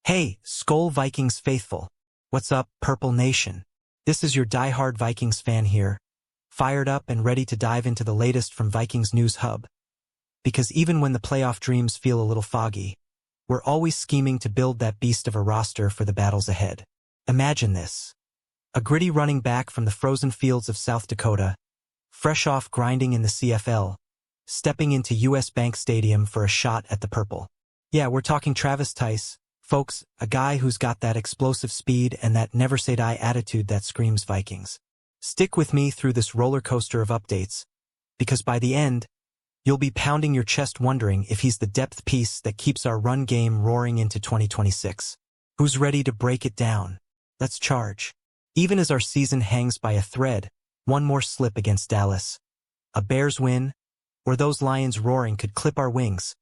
Hey, Skol Vikings faithful. What's up, Purple Nation? This is your diehard Vikings fan here, fired up and ready to dive into the latest from Vikings News Hub. Because even when the playoff dreams feel a little foggy, we're always scheming to build that beast of a roster for the battles ahead. Imagine this. A gritty running back from the frozen fields of South Dakota, fresh off grinding in the CFL, stepping into US Bank Stadium for a shot at the purple. Yeah, we're talking Theis, folks, a guy who's got that explosive speed and that never-say-die attitude that screams Vikings. Stick with me through this roller coaster of updates, because by the end, you'll be pounding your chest wondering if he's the depth piece that keeps our run game roaring into 2026. Who's ready to break it down? Let's charge. Even as our season hangs by a thread, one more slip against Dallas, a Bears win, or those Lions roaring could clip our wings.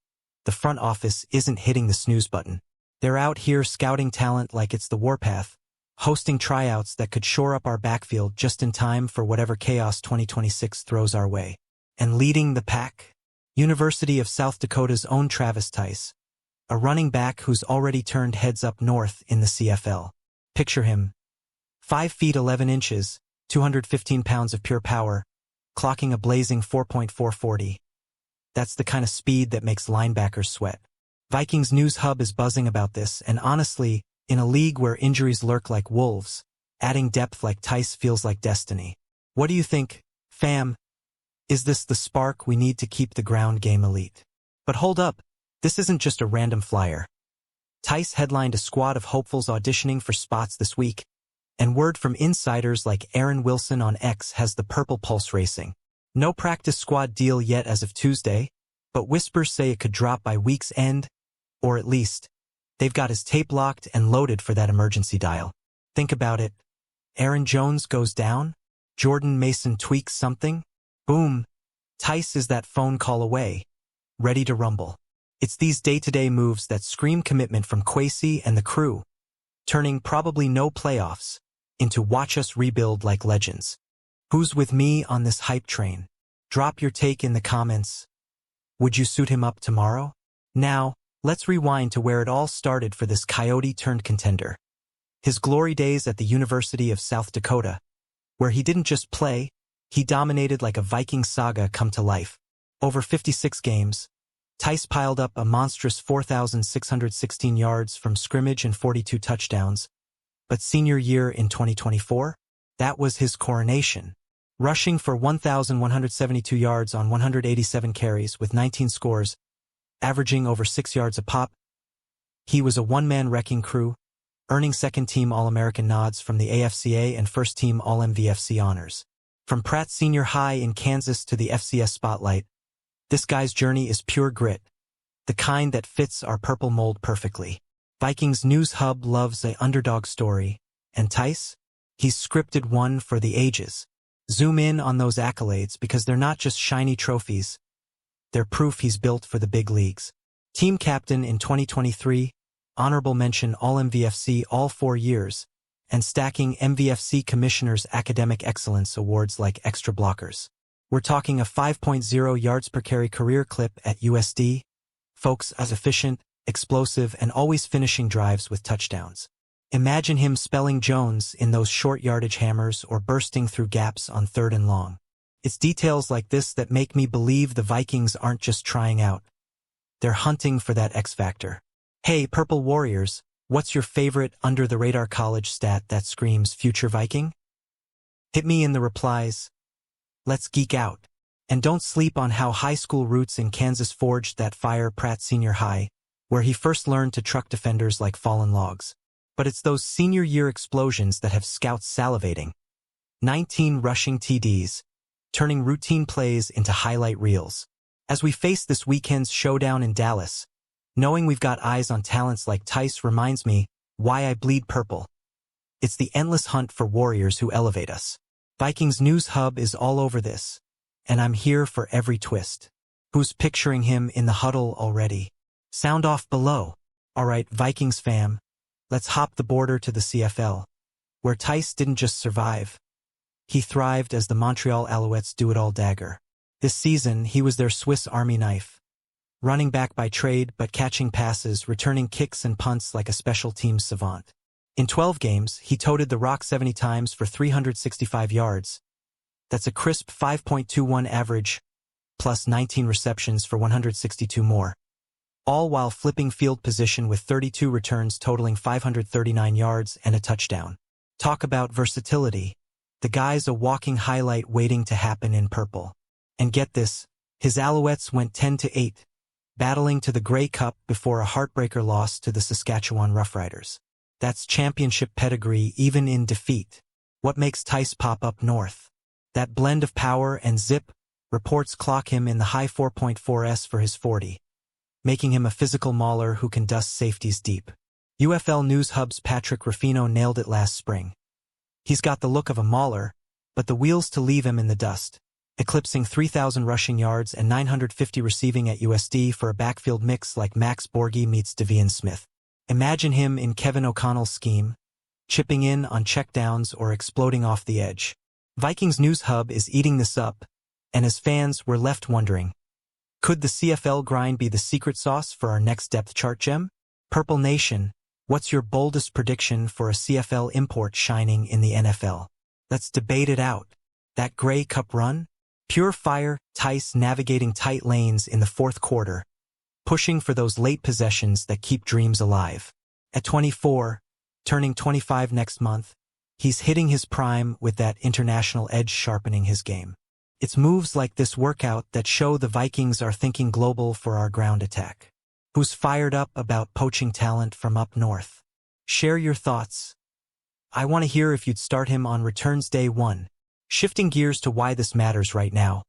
The front office isn't hitting the snooze button. They're out here scouting talent like it's the warpath, hosting tryouts that could shore up our backfield just in time for whatever chaos 2026 throws our way. And leading the pack, University of South Dakota's own Theis, a running back who's already turned heads up north in the CFL. Picture him, 5 feet 11 inches, 215 pounds of pure power, clocking a blazing 4.4-40. That's the kind of speed that makes linebackers sweat. Vikings News Hub is buzzing about this, and honestly, in a league where injuries lurk like wolves, adding depth like Theis feels like destiny. What do you think, fam? Is this the spark we need to keep the ground game elite? But hold up, this isn't just a random flyer. Theis headlined a squad of hopefuls auditioning for spots this week, and word from insiders like Aaron Wilson on X has the purple pulse racing. No practice squad deal yet as of Tuesday, but whispers say it could drop by week's end, or at least, they've got his tape locked and loaded for that emergency dial. Think about it. Aaron Jones goes down, Jordan Mason tweaks something, boom, Theis is that phone call away, ready to rumble. It's these day-to-day moves that scream commitment from Kwesi and the crew, turning probably no playoffs into watch us rebuild like legends. Who's with me on this hype train? Drop your take in the comments. Would you suit him up tomorrow? Now, let's rewind to where it all started for this Coyote-turned-contender. His glory days at the University of South Dakota, where he didn't just play, he dominated like a Viking saga come to life. Over 56 games, Theis piled up a monstrous 4,616 yards from scrimmage and 42 touchdowns. But senior year in 2024? That was his coronation. Rushing for 1,172 yards on 187 carries with 19 scores, averaging over 6 yards a pop. He was a one-man wrecking crew, earning second-team All-American nods from the AFCA and first-team All-MVFC honors. From Pratt Senior High in Kansas to the FCS spotlight, this guy's journey is pure grit, the kind that fits our purple mold perfectly. Vikings News Hub loves an underdog story, and Theis? He's scripted one for the ages. Zoom in on those accolades because they're not just shiny trophies. They're proof he's built for the big leagues. Team captain in 2023, honorable mention All-MVFC all 4 years, and stacking MVFC Commissioner's Academic Excellence awards like extra blockers. We're talking a 5.0 yards per carry career clip at USD. Folks as efficient, explosive, and always finishing drives with touchdowns. Imagine him spelling Jones in those short yardage hammers or bursting through gaps on 3rd and long. It's details like this that make me believe the Vikings aren't just trying out. They're hunting for that X factor. Hey, Purple Warriors, what's your favorite under-the-radar college stat that screams future Viking? Hit me in the replies. Let's geek out. And don't sleep on how high school roots in Kansas forged that fire. Pratt Senior High, where he first learned to truck defenders like fallen logs. But it's those senior year explosions that have scouts salivating. 19 rushing TDs, turning routine plays into highlight reels. As we face this weekend's showdown in Dallas, knowing we've got eyes on talents like Theis reminds me why I bleed purple. It's the endless hunt for warriors who elevate us. Vikings News Hub is all over this, and I'm here for every twist. Who's picturing him in the huddle already? Sound off below. Alright, Vikings fam, let's hop the border to the CFL, where Theis didn't just survive. He thrived as the Montreal Alouettes do-it-all dagger. This season, he was their Swiss Army knife, running back by trade but catching passes, returning kicks and punts like a special teams savant. In 12 games, he toted the rock 70 times for 365 yards. That's a crisp 5.21 average, plus 19 receptions for 162 more. All while flipping field position with 32 returns totaling 539 yards and a touchdown. Talk about versatility. The guy's a walking highlight waiting to happen in purple. And get this, his Alouettes went 10-8, battling to the Grey Cup before a heartbreaker loss to the Saskatchewan Roughriders. That's championship pedigree even in defeat. What makes Theis pop up north? That blend of power and zip. Reports clock him in the high 4.4s for his 40, making him a physical mauler who can dust safeties deep. UFL News Hub's Patrick Ruffino nailed it last spring. He's got the look of a mauler, but the wheels to leave him in the dust, eclipsing 3,000 rushing yards and 950 receiving at USD for a backfield mix like Max Borghi meets Devian Smith. Imagine him in Kevin O'Connell's scheme, chipping in on checkdowns or exploding off the edge. Vikings News Hub is eating this up, and as fans, we're left wondering, could the CFL grind be the secret sauce for our next depth chart gem? Purple Nation, what's your boldest prediction for a CFL import shining in the NFL? Let's debate it out. That Grey Cup run? Pure fire, Theis navigating tight lanes in the fourth quarter, pushing for those late possessions that keep dreams alive. At 24, turning 25 next month, he's hitting his prime with that international edge sharpening his game. It's moves like this workout that show the Vikings are thinking global for our ground attack. Who's fired up about poaching talent from up north? Share your thoughts. I want to hear if you'd start him on returns day one. Shifting gears to why this matters right now.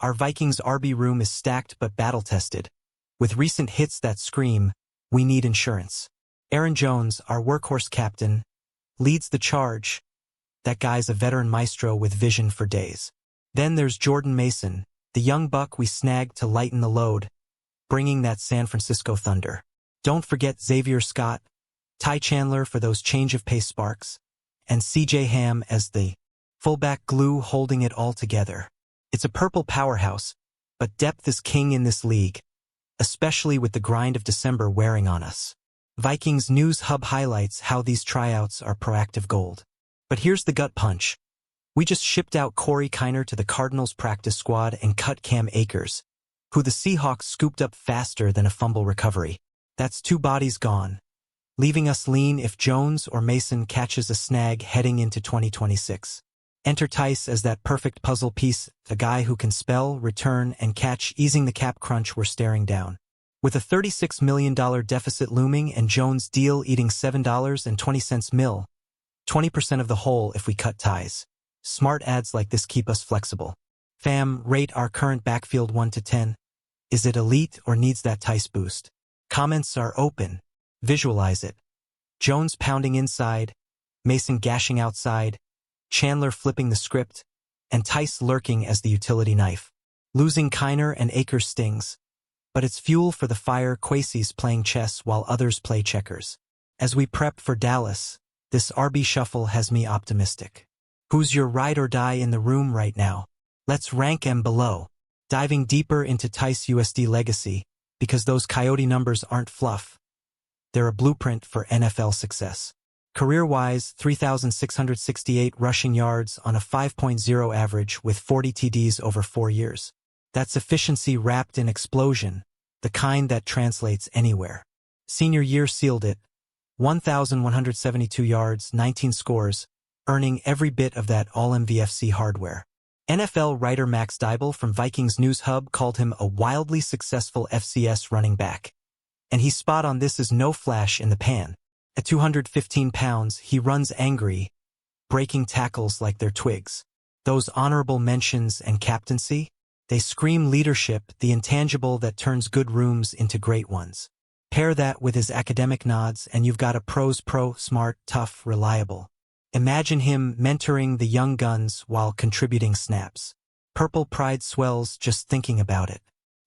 Our Vikings RB room is stacked but battle-tested, with recent hits that scream, we need insurance. Aaron Jones, our workhorse captain, leads the charge. That guy's a veteran maestro with vision for days. Then there's Jordan Mason, the young buck we snagged to lighten the load, bringing that San Francisco thunder. Don't forget Xavier Scott, Ty Chandler for those change-of-pace sparks, and CJ Ham as the fullback glue holding it all together. It's a purple powerhouse, but depth is king in this league, especially with the grind of December wearing on us. Vikings News Hub highlights how these tryouts are proactive gold. But here's the gut punch. We just shipped out Corey Kiner to the Cardinals practice squad and cut Cam Akers, who the Seahawks scooped up faster than a fumble recovery. That's 2 bodies gone, leaving us lean if Jones or Mason catches a snag heading into 2026. Enter Theis as that perfect puzzle piece, a guy who can spell, return, and catch, easing the cap crunch we're staring down. With a $36 million deficit looming and Jones' deal eating $7.20 mil, 20% of the whole if we cut ties. Smart ads like this keep us flexible. Fam, rate our current backfield 1 to 10. Is it elite or needs that Theis boost? Comments are open. Visualize it. Jones pounding inside, Mason gashing outside, Chandler flipping the script, and Theis lurking as the utility knife. Losing Kiner and Akers stings, but it's fuel for the fire. Kwesi's playing chess while others play checkers. As we prep for Dallas, this RB shuffle has me optimistic. Who's your ride or die in the room right now? Let's rank 'em below. Diving deeper into Theis USD legacy, because those Coyote numbers aren't fluff. They're a blueprint for NFL success. Career-wise, 3,668 rushing yards on a 5.0 average with 40 TDs over 4 years. That's efficiency wrapped in explosion, the kind that translates anywhere. Senior year sealed it. 1,172 yards, 19 scores, earning every bit of that all-MVFC hardware. NFL writer Max Dybel from Vikings News Hub called him a wildly successful FCS running back. And he's spot on. This is no flash in the pan. At 215 pounds, he runs angry, breaking tackles like they're twigs. Those honorable mentions and captaincy, they scream leadership, the intangible that turns good rooms into great ones. Pair that with his academic nods and you've got a pro's pro, smart, tough, reliable. Imagine him mentoring the young guns while contributing snaps. Purple pride swells just thinking about it.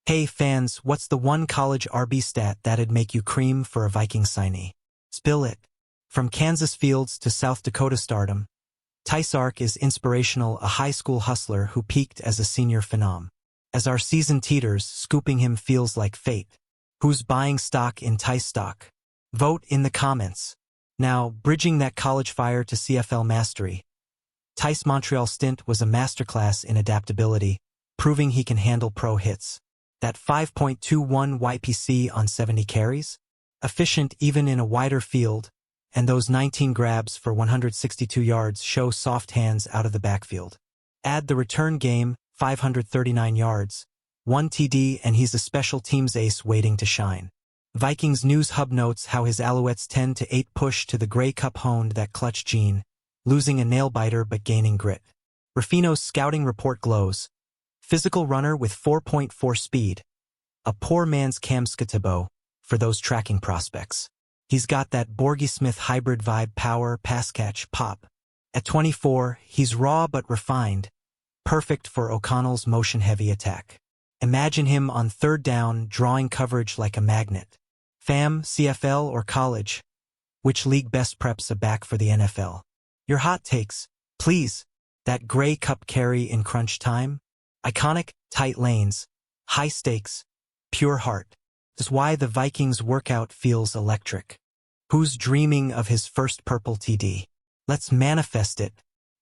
Hey fans, what's the one college RB stat that'd make you cream for a Viking signee? Spill it. From Kansas Fields to South Dakota stardom, Theis Ark is inspirational, a high school hustler who peaked as a senior phenom. As our season teeters, scooping him feels like fate. Who's buying stock in Theis stock? Vote in the comments. Now, bridging that college fire to CFL mastery. Theis' Montreal stint was a masterclass in adaptability, proving he can handle pro hits. That 5.21 YPC on 70 carries? Efficient even in a wider field, and those 19 grabs for 162 yards show soft hands out of the backfield. Add the return game, 539 yards, 1 TD, and he's a special teams ace waiting to shine. Vikings News Hub notes how his Alouettes 10-8 push to the Grey Cup honed that clutch gene, losing a nail-biter but gaining grit. Rafino's scouting report glows. Physical runner with 4.4 speed. A poor man's Cam Skatabo for those tracking prospects. He's got that Borgie-Smith hybrid vibe, power, pass catch, pop. At 24, he's raw but refined, perfect for O'Connell's motion-heavy attack. Imagine him on third down, drawing coverage like a magnet. Fam, CFL, or college? Which league best preps a back for the NFL? Your hot takes, please. That Grey Cup carry in crunch time? Iconic, tight lanes, high stakes, pure heart. Is why the Vikings workout feels electric. Who's dreaming of his first purple TD? Let's manifest it,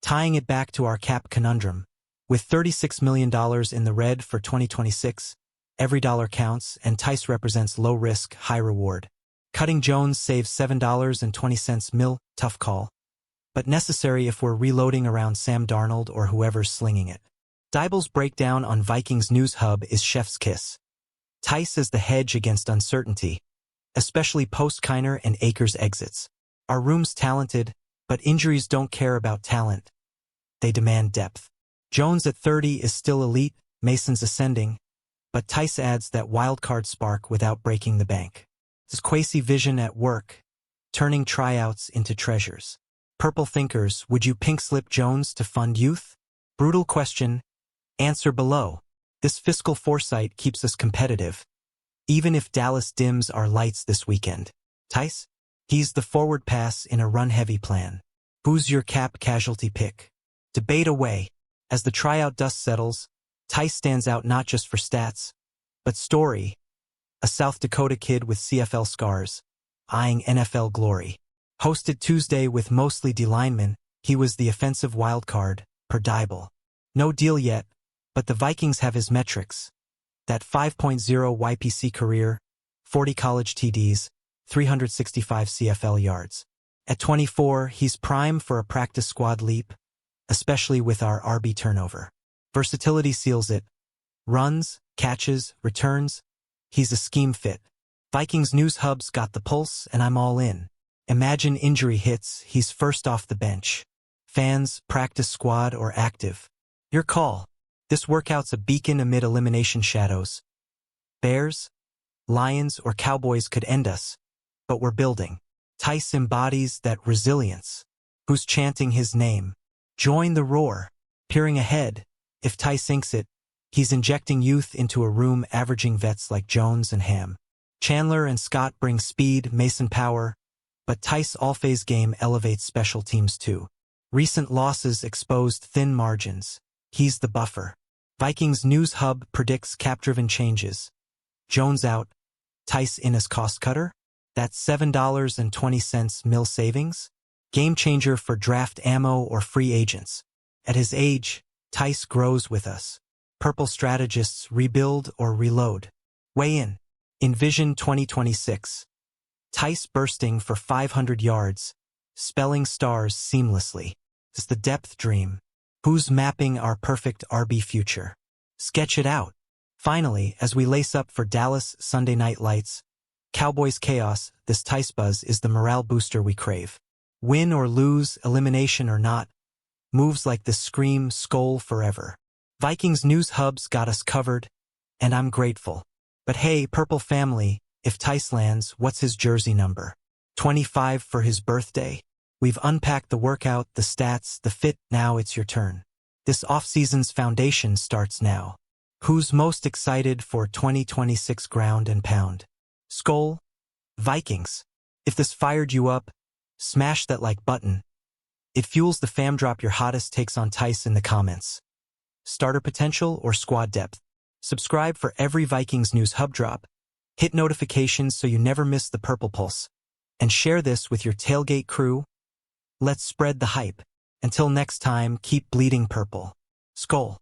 tying it back to our cap conundrum. With $36 million in the red for 2026, every dollar counts, and Theis represents low risk, high reward. Cutting Jones saves $7.20 mil, tough call, but necessary if we're reloading around Sam Darnold or whoever's slinging it. Dybul's breakdown on Vikings News Hub is chef's kiss. Theis is the hedge against uncertainty, especially post-Kiner and Akers exits. Our room's talented, but injuries don't care about talent. They demand depth. Jones at 30 is still elite, Mason's ascending, but Theis adds that wildcard spark without breaking the bank. His Quasi vision at work, turning tryouts into treasures. Purple thinkers, would you pink slip Jones to fund youth? Brutal question. Answer below. This fiscal foresight keeps us competitive, even if Dallas dims our lights this weekend. Theis? He's the forward pass in a run-heavy plan. Who's your cap casualty pick? Debate away. As the tryout dust settles, Theis stands out not just for stats, but story. A South Dakota kid with CFL scars, eyeing NFL glory. Hosted Tuesday with mostly D linemen, he was the offensive wildcard, per Dybul. No deal yet, but the Vikings have his metrics. That 5.0 YPC career, 40 college TDs, 365 CFL yards. At 24, he's prime for a practice squad leap, especially with our RB turnover. Versatility seals it. Runs, catches, returns. He's a scheme fit. Vikings News Hub's got the pulse, and I'm all in. Imagine injury hits, he's first off the bench. Fans, practice squad, or active. Your call. This workout's a beacon amid elimination shadows. Bears, Lions, or Cowboys could end us, but we're building. Theis embodies that resilience. Who's chanting his name? Join the roar. Peering ahead, if Theis inks it, he's injecting youth into a room averaging vets like Jones and Ham. Chandler and Scott bring speed, Mason power, but Theis' all-phase game elevates special teams too. Recent losses exposed thin margins. He's the buffer. Vikings News Hub predicts cap-driven changes. Jones out, Theis in as cost cutter? That's $7.20 mil savings? Game changer for draft ammo or free agents. At his age, Theis grows with us. Purple strategists rebuild or reload. Weigh in. Envision 2026. Theis bursting for 500 yards, spelling stars seamlessly. Is the depth dream. Who's mapping our perfect RB future? Sketch it out. Finally, as we lace up for Dallas Sunday Night Lights, Cowboys chaos, this Theis buzz is the morale booster we crave. Win or lose, elimination or not, moves like this scream Skol forever. Vikings News Hub's got us covered, and I'm grateful. But hey, Purple family, if Theis lands, what's his jersey number? 25 for his birthday? We've unpacked the workout, the stats, the fit, now it's your turn. This off-season's foundation starts now. Who's most excited for 2026 ground and pound? Skol? Vikings. If this fired you up, smash that like button. It fuels the fam. Drop your hottest takes on Theis in the comments. Starter potential or squad depth? Subscribe for every Vikings news hub drop. Hit notifications so you never miss the Purple Pulse. And share this with your tailgate crew. Let's spread the hype. Until next time, keep bleeding purple. Skol.